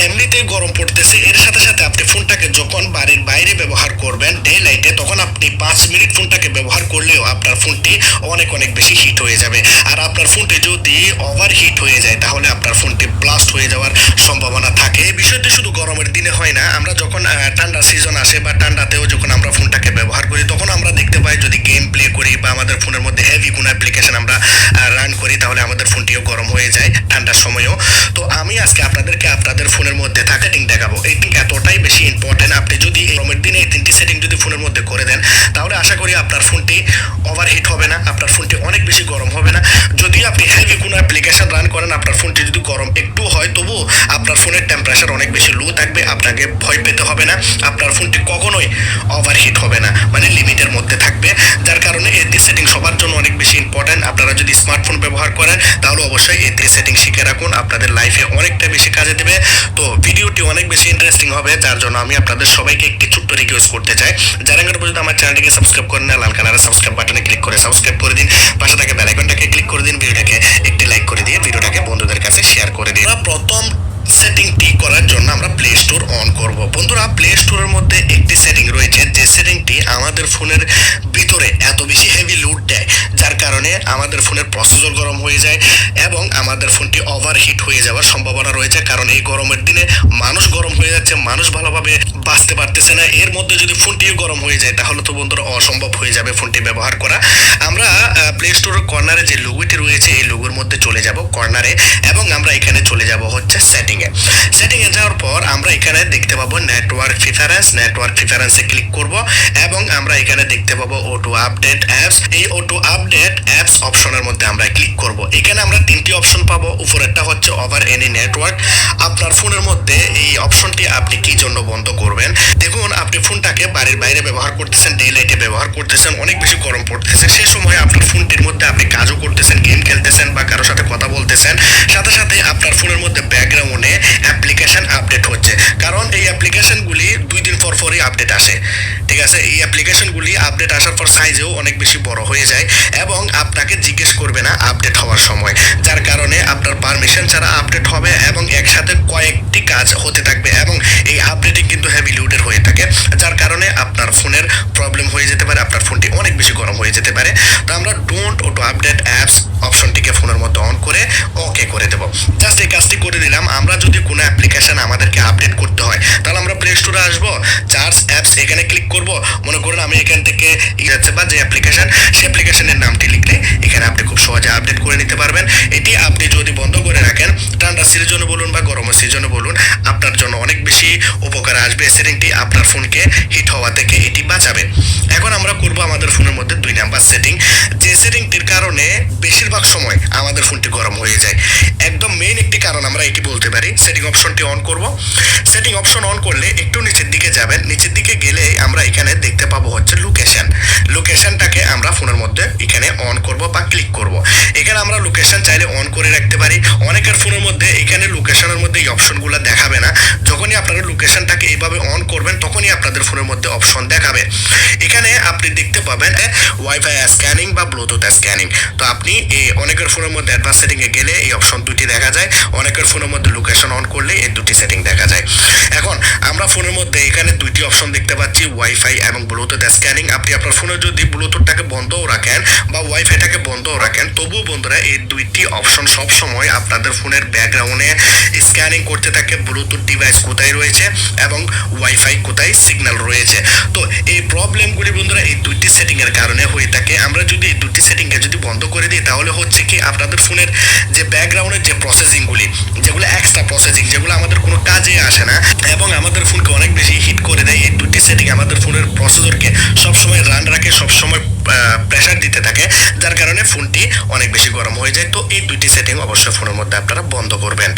এমনিতেই গরম পড়তেছে, এর সাথে সাথে আপনি ফোনটাকে যখন বাড়ির বাইরে ব্যবহার করবেন ডে লাইটে, তখন আপনি 5 মিনিট ফোনটাকে ব্যবহার করলেও আপনার ফোনটি অনেক অনেক বেশি হিট হয়ে যাবে। আর আপনার ফোনটি যদি ওভার হিট হয়ে যায় তাহলে আপনার ফোনটি ব্লাস্ট হয়ে যাওয়ার সম্ভাবনা থাকে। এই বিষয়টি শুধু গরমের দিনে হয় না, আমরা যখন ঠান্ডা সিজন আসে বা ঠান্ডাতেও যখন আমরা ফোনটাকে ব্যবহার করি তখন আমরা দেখতে পাই যদি গেম প্লে করি বা আমাদের ফোনের মধ্যে হেভি কোনো অ্যাপ্লিকেশন আমরা রান করি তাহলে আমাদের ফোনটিও গরম হয়ে যায় ঠান্ডার সময়ও। তো আমি আজকে আপনাদেরকে আপনাদের ফোনের মধ্যে থাকা সেটিং দেখাবো। এই সেটিং এতটাই বেশি ইম্পর্টেন্ট, আপনি যদি এই গরমের দিনে এই 3টি সেটিং যদি ফোনের মধ্যে করে দেন তাহলে আশা করি আপনার ফোনটি ওভারহিট হবে না, আপনার ফোনটি অনেক বেশি গরম হবে না। যদি আপনি হেভি কোনো অ্যাপ্লিকেশন রান করেন আপনার ফোনটি যদি গরম একটু হয় তবু আপনার ফোনের টেম্পারেচার অনেক বেশি লো থাকবে, আপনাকে ভয় পেতে হবে না, আপনার ফোনটি কখনোই ওভারহিট হবে না, মানে লিমিটের মধ্যে থাকবে। যার কারণে এই সেটিং সবার জন্য অনেক বেশি ইম্পর্টেন্ট। আপনারা যদি স্মার্টফোন ব্যবহার করেন তাহলে অবশ্যই এই সেটিং শিখে রাখুন, আপনাদের লাইফে অনেকটা বেশি কাজে দেবে। তো ভিডিওটি অনেক বেশি ইন্টারেস্টিং হবে, যার জন্য আমি আপনাদের সবাইকে একটি ছোট্ট রিকোয়েস্ট করতে চাই, যারা এখন পর্যন্ত আমার চ্যানেলটিকে সাবস্ক্রাইব করেন না, লাল কালারের সাবস্ক্রাইব বাটনে ক্লিক করে সাবস্ক্রাইব করে দিন, পাশে থাকা বেল আইকনটাকে ক্লিক করে দিন, ভিডিওটাকে একটি লাইক করে দিয়ে ভিডিওটাকে বন্ধুদের কাছে শেয়ার করে দিন। প্রথম সেটিংটি করার জন্য আমরা প্লে স্টোর অন করব। বন্ধুরা, প্লে স্টোরের মধ্যে একটি সেটিং রয়েছে যে সেটিংটি আমাদের ফোনের ভিতরে এত বেশি হেভি লোড দেয় যার কারণে আমাদের ফোনের প্রসেসর গরম হয়ে যায় এবং আমাদের ফোনটি ওভারহিট হয়ে যাওয়ার সম্ভাবনা রয়েছে। কারণ এই গরমের দিনে মানুষ গরম হয়ে যাচ্ছে, মানুষ ভালোভাবে বাঁচতে পারতেছে না, এর মধ্যে যদি ফোনটিও গরম হয়ে যায় তাহলে তো বন্ধুরা অসম্ভব হয়ে যাবে ফোনটি ব্যবহার করা। আমরা প্লে স্টোরের কর্নারে যে লোগোটি রয়েছে এই লোগোর মধ্যে চলে যাব কর্নারে এবং আমরা এখানে চলে যাব হচ্ছে সেটিংয়ে যাওয়ার পর আমরা এখানে দেখতে পাবো নেটওয়ার্ক প্রিফারেন্সে ক্লিক করব এবং আমরা এখানে দেখতে পাবো অটো আপডেট অ্যাপস। এই অটো আপডেট অ্যাপস অপশনের মধ্যে আমরা ক্লিক করব। এখানে আমরা 3টি অপশন পাবো। উপরেরটা হচ্ছে ওভার এনি নেটওয়ার্ক। আপনার ফোনের মধ্যে এই অপশনটি আপনি কি জন্য বন্ধ করবেন? দেখুন, আপনি ফোনটাকে বাড়ির বাইরে ব্যবহার করতেছেন, ডে লাইটে ব্যবহার করতেছেন, অনেক বেশি গরম পড়তেছে, সেই সময় আপনার ফোনটির মধ্যে আপনি কাজও করতেছেন, গেম খেলতেছেন বা কারোর সাথে কথা বলতেছেন, সাথে সাথে আপনার ফোনের মধ্যে ব্যাকগ্রাউন্ডে অ্যাপ্লিকেশন আপডেট হচ্ছে। কারণ এই অ্যাপ্লিকেশনগুলি 2 দিন পর পরই আপডেট আসে, ঠিক আছে? এই অ্যাপ্লিকেশনগুলি আপডেট আসার পর সাইজেও অনেক বেশি বড় হয়ে যায় এবং আপনাকে জিজ্ঞেস করবে না আপডেট হওয়ার সময়, যার কারণে আপনার পারমিশন ছাড়া আপডেট হবে এবং একসাথে কয়েকটি কাজ হতে থাকবে এবং এই আপডেটিং কিন্তু হেভি লোডের হয়ে থাকে, যার কারণে আপনার ফোনের প্রবলেম হয়ে যেতে পারে, আপনার ফোনটি অনেক বেশি গরম হয়ে যেতে পারে। তো আমরা ডোন্ট অটো আপডেট অ্যাপস অপশনটিকে ফোনের মধ্যে অন করে ওকে করে দেবো। জাস্ট এই কাজটি করে দিলাম। আমরা যদি কোনো অ্যাপ্লিকেশন আমাদেরকে আপডেট করতে হয় তাহলে আমরা প্লে স্টোরে আসবো, চার্জ অ্যাপস এখানে ক্লিক করব। মনে করুন আমি এখান থেকে বা যে অ্যাপ্লিকেশন সেই অ্যাপ্লিকেশনের নামটি লিখলে এখানে আপনি খুব সহজে আপডেট করে নিতে পারবেন। এটি আপনি যদি বন্ধ করে রাখেন ঠান্ডা সিজনে বলুন বা গরমের সিজনে বলুন আপনার জন্য অনেক বেশি উপকার আসবে। সেটিংটি আপনার ফোনকে হিট হওয়া থেকে এটি বাঁচাবে। এখন আমরা করব আমাদের ফোনের মধ্যে 2 নাম্বার সেটিং, যে সেটিংটির কারণে বেশিরভাগ সময় আমাদের ফোনটি গরম হয়ে যায়। একদম মেইন একটি কারণ আমরা এটি বলতে পারি। সেটিং অপশনটি অন করব। সেটিং অপশন অন করলে একটু নিচের দিকে যাবেন, নিচের দিকে গেলে আমরা এখানে দেখতে পাবো হচ্ছে লোকেশনটাকে আমরা ফোনের মধ্যে এখানে অন করব বা ক্লিক করব। এখানে আমরা লোকেশন চাইলে অন করে রাখতে পারি। অনেকের ফোনের মধ্যে এখানে লোকেশনের মধ্যে এই অপশনগুলো দেখাবে না। যখনই আপনারা লোকেশনটাকে এইভাবে অন করবেন তখনই আপনাদের ফোনের মধ্যে অপশন দেখাবে। এখানে আপনি দেখতে পাবেন ওয়াইফাই স্ক্যানিং বা ব্লুটুথ স্ক্যানিং। তো আপনি অনেকের ফোনের মধ্যে অ্যাডভান্স সেটিংয়ে গেলে এই অপশন দুটি দেখা যায়, অনেকের ফোনের মধ্যে লোকেশন অন করলে এই দুটি সেটিং দেখা যায়। এখন আমরা ফোনের মধ্যে এখানে 2টি অপশন দেখতে পাচ্ছি, ওয়াইফাই এবং ব্লুটুথ স্ক্যানিং। আপনি আপনার ফোনে যদি ব্লুটুথটাকে বন্ধও রাখেন বা ওয়াইফাইটাকে বন্ধও রাখেন তবুও বন্ধুরা এই 2টি অপশন সব সময় আপনাদের ফোনের ব্যাকগ্রাউন্ডে স্ক্যানিং করতে থাকে ব্লুটুথ ডিভাইস কোথায় রয়েছে এবং ওয়াইফাই কোথায় সিগন্যাল রয়েছে। তো এই প্রবলেমগুলি বন্ধুরা এই 2টি সেটিংয়ের কারণে হয়ে থাকে। আমরা যদি এই 2টি সেটিংকে যদি বন্ধ করে দিই তাহলে হচ্ছে কি আপনাদের ফোনের যে ব্যাকগ্রাউন্ডের যে প্রসেসিংগুলি, যেগুলো এক্সট্রা প্রসেসিং, যেগুলো আমাদের কোনো কাজে আসে না এবং আমাদের ফোনকে অনেক বেশি হিট করে দেয়, এই 2টি সেটিং আমাদের ফোনের প্রসেসরকে সবসময় রান রাখে, সবসময় প্রেশার দিতে থাকে, যার কারণে ফোনটি অনেক বেশি গরম হয়ে যায়। তো এই 2টি সেটিং অবশ্যই ফোনের মধ্যে আপনারা বন্ধ করবেন।